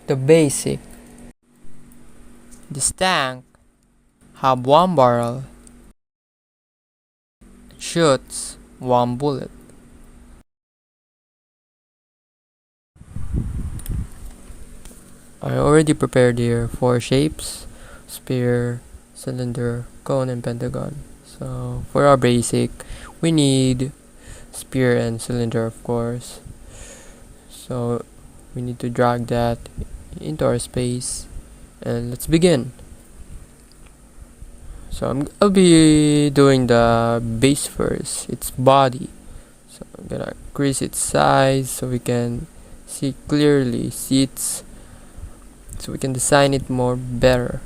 The basic. This tank have one barrel, shoots one bullet. I already prepared here 4 shapes: sphere, cylinder, cone, and pentagon. So for our basic, we need sphere and cylinder, of course. So we need to drag that into our space, and let's begin. So I'll be doing the base first, its body. So I'm gonna increase its size so we can see clearly, so we can design it more better.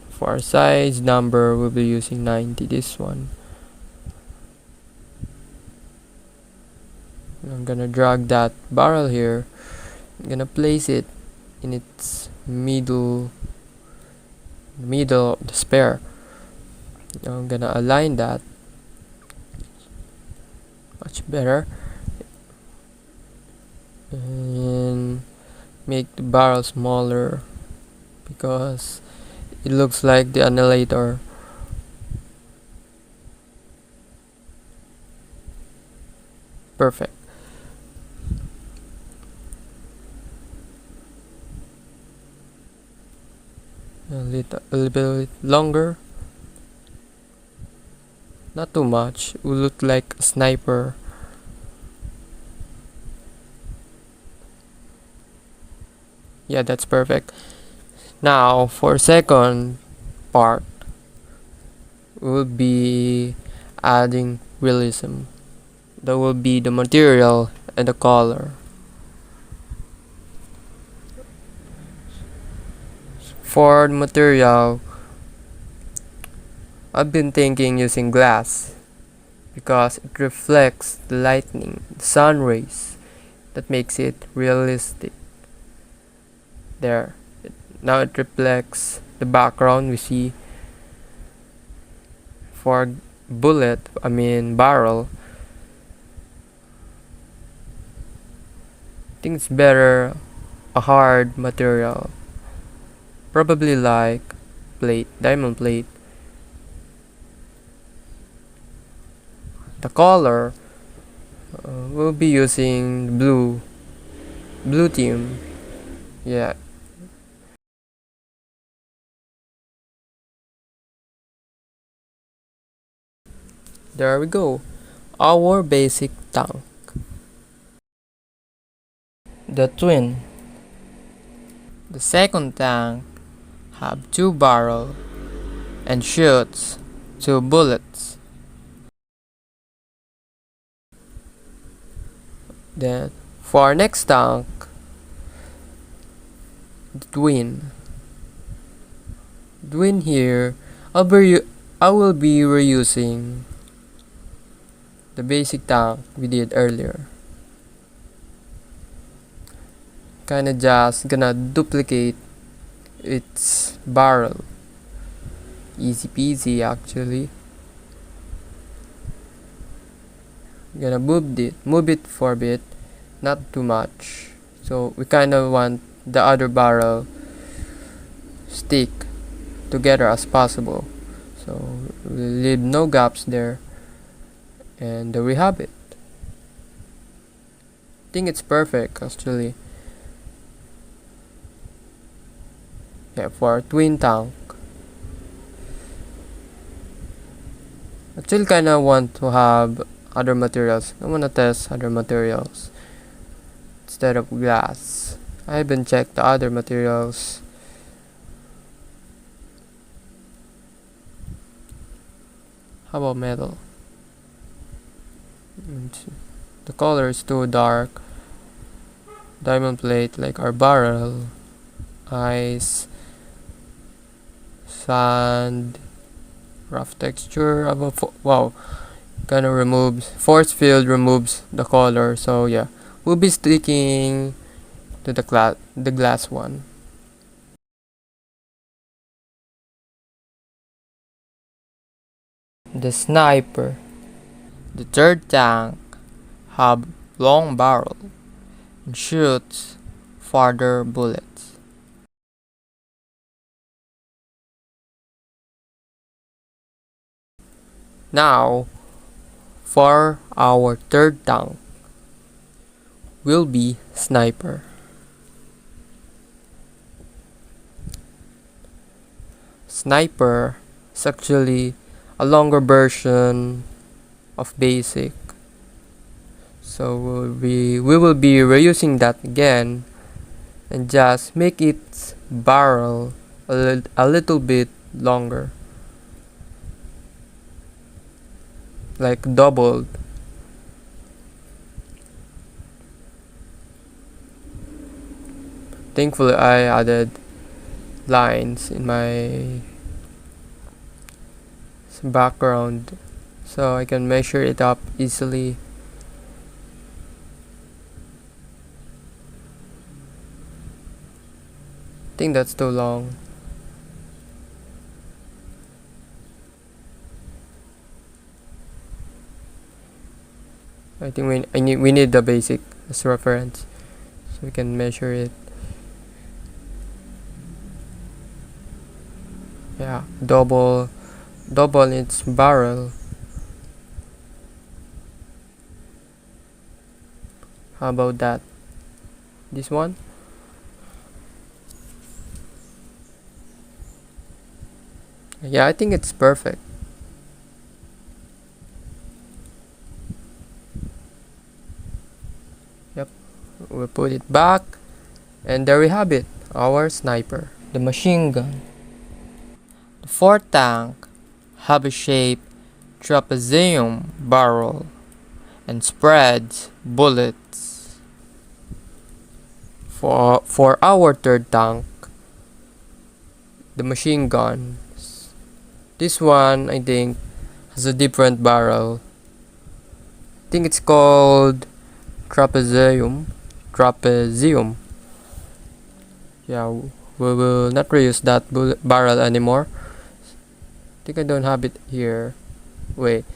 For our size number, we'll be using 90, this one. I'm gonna drag that barrel here. I'm gonna place it in its middle of the spare. Now I'm gonna align that much better and make the barrel smaller because it looks like the annihilator. Perfect. A little bit longer, not too much. It will look like a sniper. Yeah, that's perfect. Now for second part, we'll be adding realism. That will be the material and the color. For the material, I've been thinking using glass because it reflects the lightning, the sun rays, that makes it realistic. There. Now it reflects the background we see. For barrel, I think it's better a hard material, probably like diamond plate. The color, we'll be using blue team. Yeah. There we go. Our basic tank. The twin. The second tank have 2 barrel and shoots 2 bullets. Then for our next tank, the twin. Twin here, I will be reusing the basic tank we did earlier. Kinda just gonna duplicate its barrel. Easy peasy actually. Gonna move it for a bit, not too much. So we kinda want the other barrel stick together as possible. So we'll leave no gaps there. And there we have it. I think it's perfect actually. Yeah, for our twin tank. I still kinda want to have other materials. I wanna test other materials instead of glass. I haven't checked the other materials. How about metal? The color is too dark. Diamond plate like our barrel. Ice. Sand. Rough texture. Wow. Kind of removes. Force field removes the color. So yeah. We'll be sticking to the glass one. The sniper. The third tank have long barrel and shoots further bullets. Now, for our third tank will be sniper. Sniper is actually a longer version of basic. So we will be reusing that again and just make its barrel a little bit longer, like doubled. Thankfully I added lines in my background so I can measure it up easily. I think that's too long. I think we need the basic as reference so we can measure it. Yeah, double its barrel. How about that? This one? Yeah, I think it's perfect. Yep, we'll put it back, and there we have it, our sniper, the machine gun. The fourth tank have a shape trapezium barrel and spreads bullets. For our third tank, the machine gun. This one I think has a different barrel. I think it's called trapezium. Yeah, we will not reuse that barrel anymore. I think I don't have it here. Wait,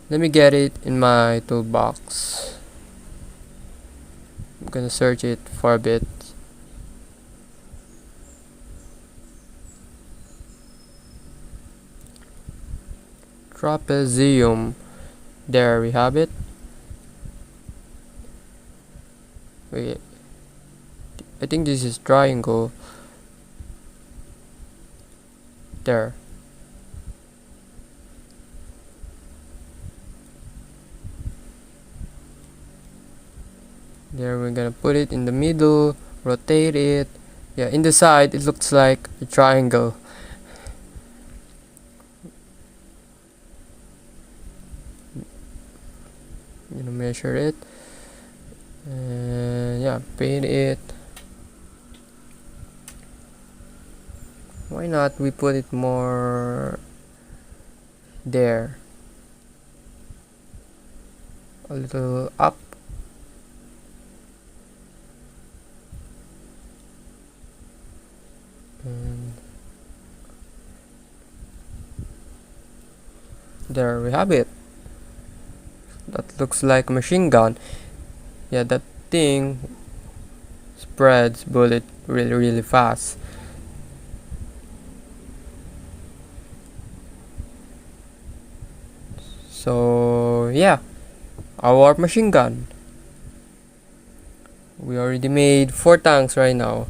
let me get it in my toolbox. I'm gonna search it for a bit. Trapezium. There we have it. Wait, I think this is triangle. There. There, we're gonna put it in the middle, rotate it. Yeah, in the side it looks like a triangle. Measure it, and yeah, paint it. Why not we put it more there, a little up. And there we have it. That looks like a machine gun. Yeah, that thing spreads bullet really fast. So yeah, our machine gun. We already made 4 tanks right now.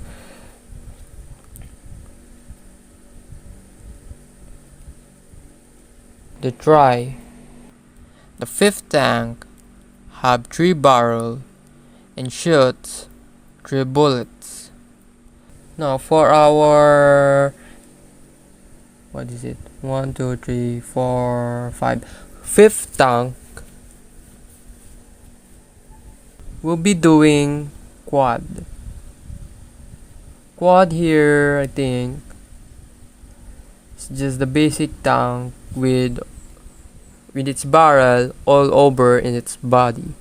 The try. The 5th tank have 3 barrel and shoots 3 bullets. Now for our, what is it? 1, 2, 3, 4, 5. 5th tank, we'll be doing quad. Quad here, I think it's just the basic tank with its barrel all over in its body.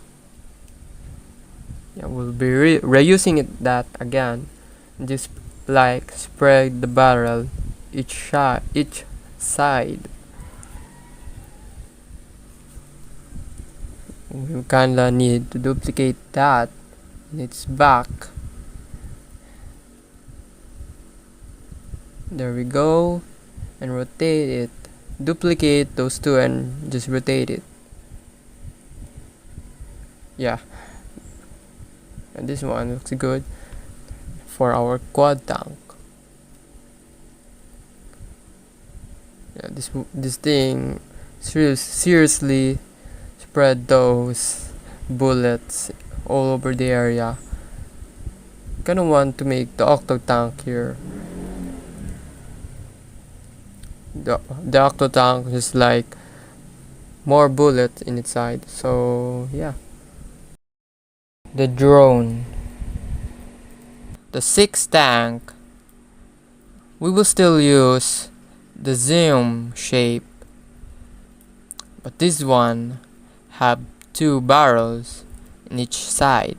Yeah, we'll be reusing that again. Just like spread the barrel each side. We kinda need to duplicate that in its back. There we go. And rotate it. Duplicate those two and just rotate it. Yeah. And this one looks good for our quad tank. Yeah, this thing seriously spread those bullets all over the area. Kinda want to make the octo tank here. The octo tank is like more bullets in its side. So yeah. The drone. The sixth tank. We will still use the zoom shape, but this one have two barrels in each side.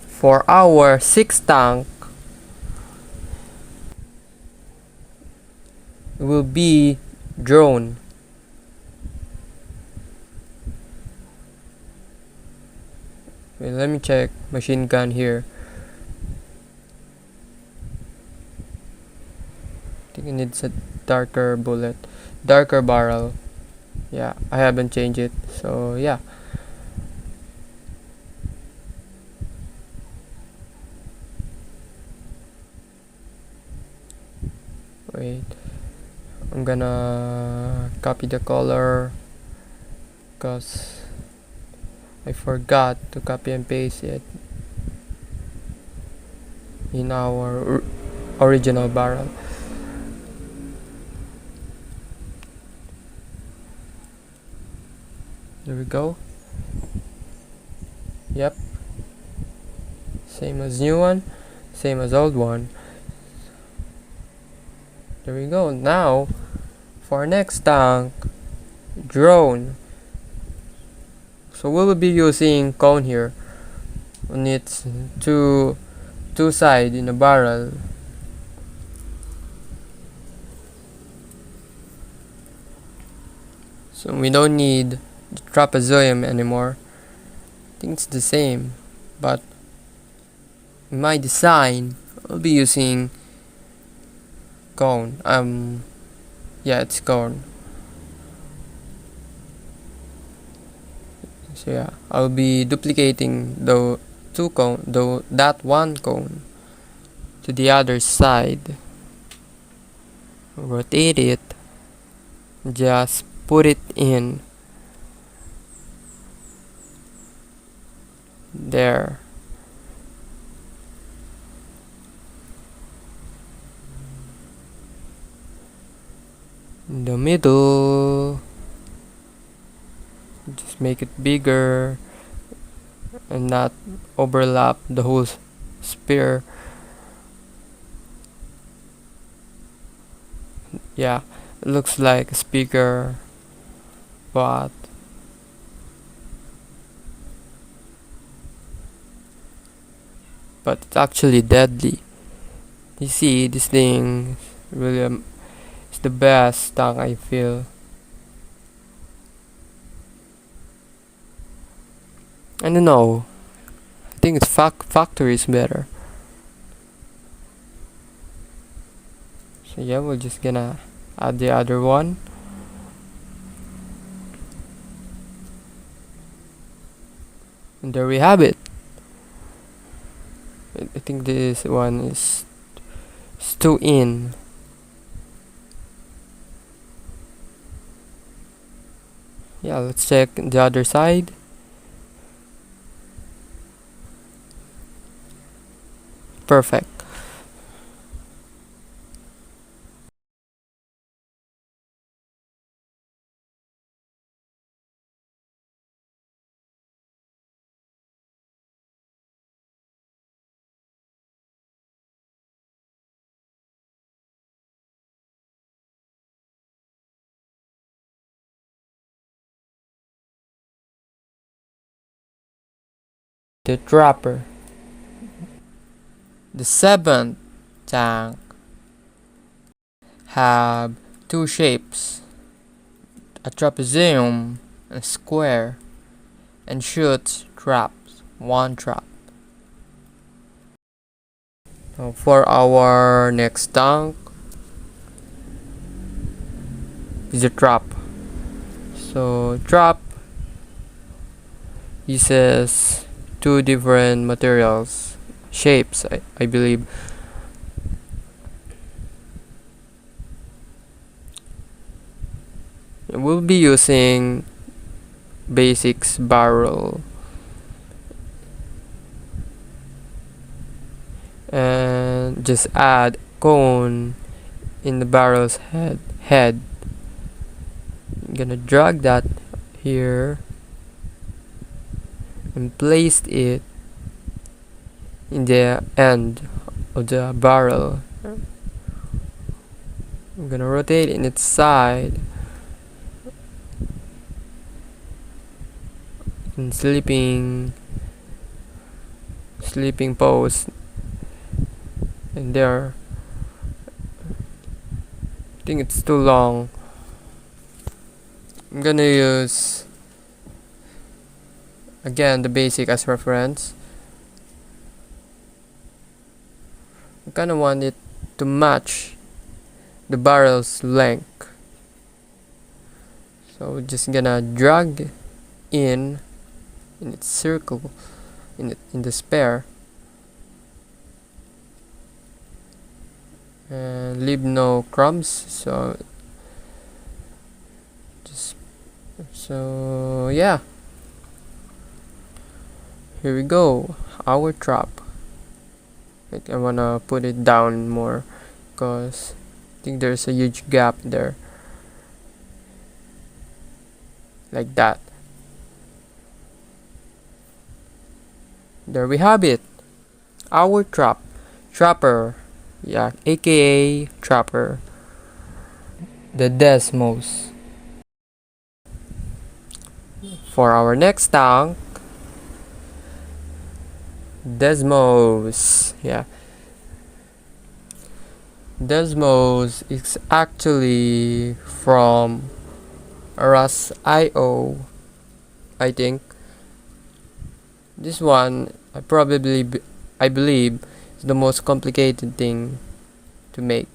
For our sixth tank, it will be drone. Wait, let me check machine gun here. I think it needs a darker bullet, darker barrel. Yeah, I haven't changed it, so yeah. Wait, I'm gonna copy the color because I forgot to copy and paste it in our original barrel. There we go. Yep, same as new one, same as old one. There we go. Now for our next tank, drone. So we will be using cone here on its two side in a barrel. So we don't need the trapezoid anymore. I think it's the same, but in my design I'll be using cone. Yeah, it's cone. So yeah, I'll be duplicating the that one cone to the other side. Rotate it. Just put it in there. In the middle. Just make it bigger and not overlap the whole spear. Yeah, it looks like a speaker, but it's actually deadly. You see, this thing really is the best tank, I feel. I don't know. I think it's factory is better. So yeah, we're just gonna add the other one. And there we have it. I think this one is too in. Yeah, let's check the other side. Perfect. The dropper. The seventh tank have two shapes. a trapezium, a square, and shoots traps. One trap. Now for our next tank is a trap. So trap uses two different materials, shapes, I believe. We'll be using basics barrel and just add cone in the barrel's head. I'm gonna drag that here and place it in the end of the barrel. I'm gonna rotate in its side and sleeping pose, and there. I think it's too long. I'm gonna use again the basic as reference. I kinda want it to match the barrel's length, so we're just gonna drag in its circle in the spare and leave no crumbs. So yeah, here we go, our trap. I wanna put it down more because I think there's a huge gap there, like that. There we have it, our trapper, yeah, aka trapper, the Desmos. For our next tank, Desmos, yeah. Desmos is actually from Rust.io, I think. This one, I believe, is the most complicated thing to make.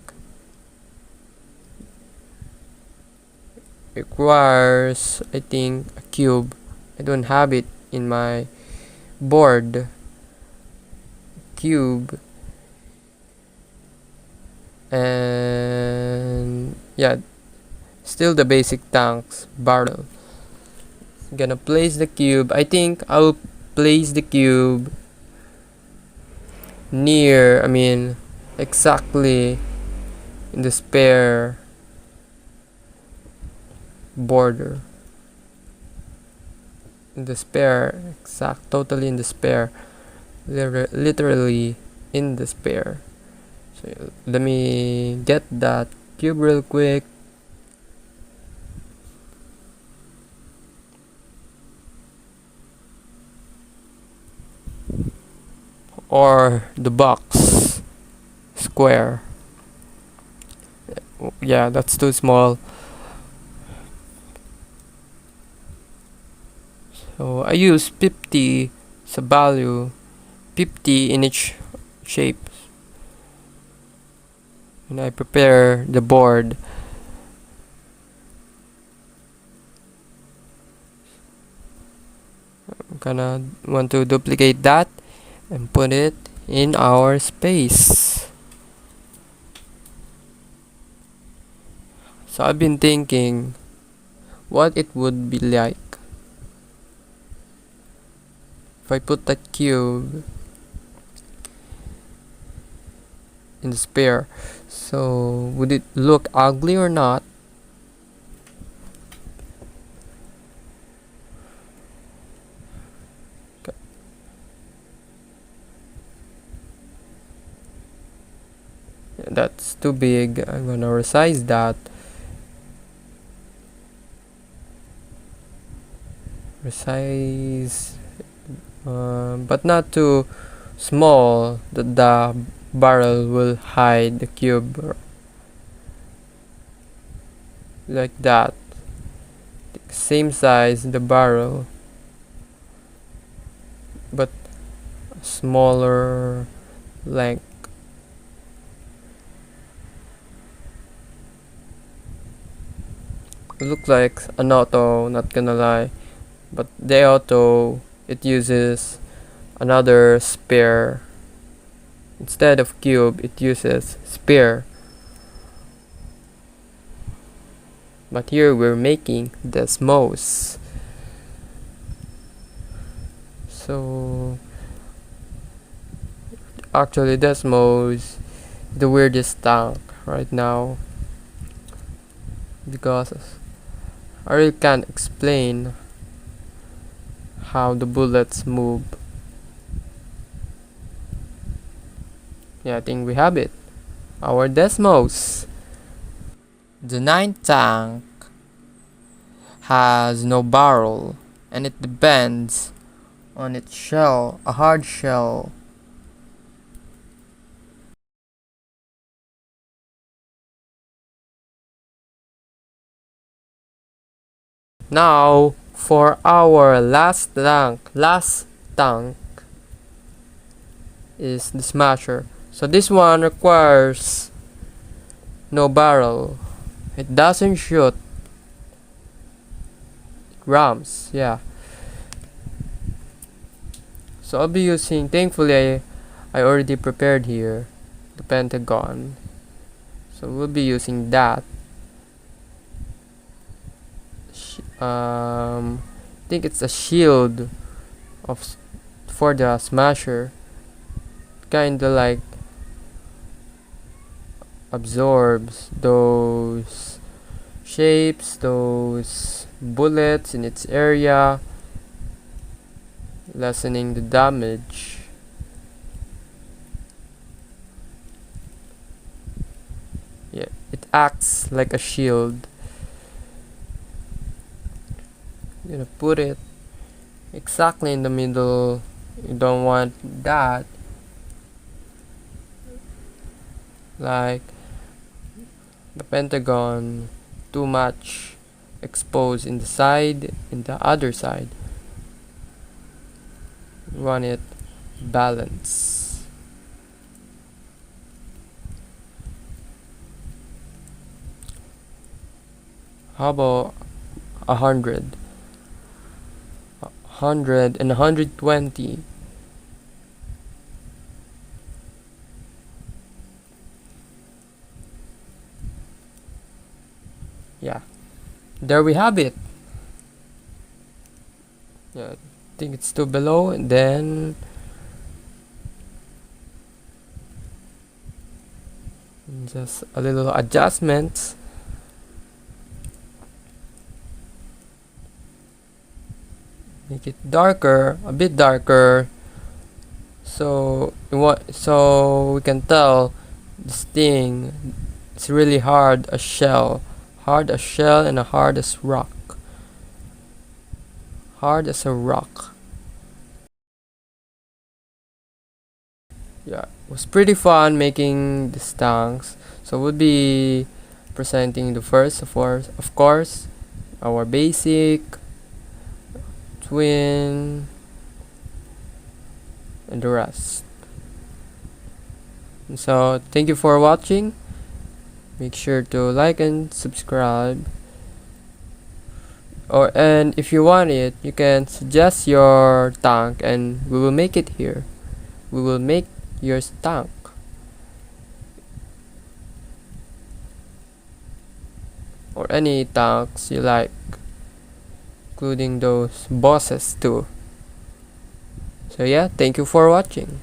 Requires, I think, a cube. I don't have it in my board. Cube. And yeah, still the basic tanks barrel. Gonna place the cube. I think I'll place the cube near, exactly in the spare border. In the spare, totally in the spare, literally in the spare. So let me get that cube real quick. Or the box square. Yeah, that's too small. So I use 50 as a value, 50 in each shape. And I prepare the board. I'm gonna want to duplicate that and put it in our space. So I've been thinking what it would be like if I put that cube in the spare. So would it look ugly or not? That's too big. I'm gonna resize that. Resize, but not too small that the barrel will hide the cube, like that. same size the barrel, but smaller length. It looks like an auto, not gonna lie, but the auto, it uses another spare. Instead of cube, it uses sphere. But here we're making Desmos. So actually Desmos the weirdest tank right now, because I really can't explain how the bullets move. Yeah, I think we have it. Our Desmos. The ninth tank has no barrel, and it depends on its shell, a hard shell. Now for our last tank is the Smasher. So this one requires no barrel. It doesn't shoot rams, yeah. So I'll be using, thankfully I already prepared here the pentagon. So we'll be using that. I think it's a shield of for the Smasher. Kinda like absorbs those shapes, those bullets in its area, lessening the damage. Yeah, it acts like a shield. You're gonna put it exactly in the middle. You don't want that, like the pentagon, too much exposed in the side, in the other side. You want it balanced. How about 100? 100 and 120. Yeah, there we have it. Yeah, I think it's too below, and then just a little adjustments. Make it darker, a bit darker, so we can tell this thing, it's really hard as shell, and hard as rock, hard as a rock. Yeah, it was pretty fun making these tanks. So we'll be presenting the first, of course, our basic twin and the rest. And so thank you for watching. Make sure to like and subscribe. And if you want it, you can suggest your tank and we will make it here. We will make your tank. Or any tanks you like, including those bosses too. So yeah, thank you for watching.